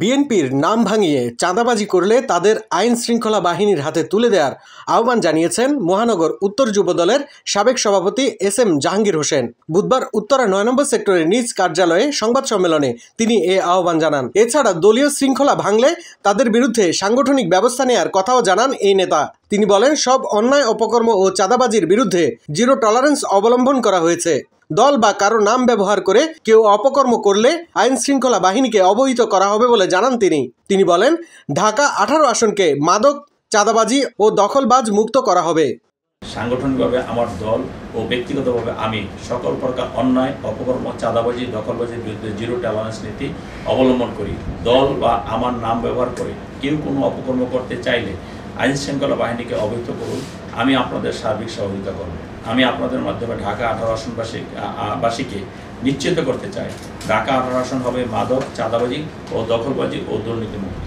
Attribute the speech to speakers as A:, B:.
A: বিএনপির নাম ভাঙিয়ে চাঁদাবাজি করলে তাদের আইন শৃঙ্খলা বাহিনীর হাতে তুলে দেওয়ার আহ্বান জানিয়েছেন মহানগর উত্তর যুবদলের সাবেক সভাপতি এস.এম. জাহাঙ্গীর হোসেন। বুধবার উত্তরা ৯ নম্বর সেক্টরের নিজ কার্যালয়ে সংবাদ সম্মেলনে তিনি এ আহ্বান জানান। এছাড়া দলীয় শৃঙ্খলা ভাঙলে তাদের বিরুদ্ধে সাংগঠনিক ব্যবস্থা নেওয়ার কথাও জানান এই নেতা। তিনি বলেন, সব অন্যায় অপকর্ম ও চাঁদাবাজির বিরুদ্ধে জিরো টলারেন্স অবলম্বন করা হয়েছে। দল বা কারো নাম ব্যবহার করে কেউ অপকর্ম করলে আইন শৃঙ্খলা বাহিনীকে অবহিত করা হবে বলে জানান তিনি বলেন, ঢাকা 18 আসনকে মাদক, চাঁদাবাজি ও দখলবাজ মুক্ত করা হবে।
B: সাংগঠনিকভাবে আমার দল ও ব্যক্তিগতভাবে আমি সকল প্রকার অন্যায়, অপকর্ম, চাঁদাবাজি, দখলবাজির বিরুদ্ধে জিরো টলারেন্স নীতি অবলম্বন করি। দল বা আমার নাম ব্যবহার করে কেউ কোনো অপকর্ম করতে চাইলে আইন শৃঙ্খলা বাহিনীকে অবহিত করুন। আমি আপনাদের সার্বিক সহযোগিতা করব। আমি আপনাদের মাধ্যমে ঢাকা 18 আসনবাসীকে নিশ্চিত করতে চাই, ঢাকা 18 আসন হবে মাদক, চাঁদাবাজি ও দখলবাজি ও দুর্নীতিমুক্ত।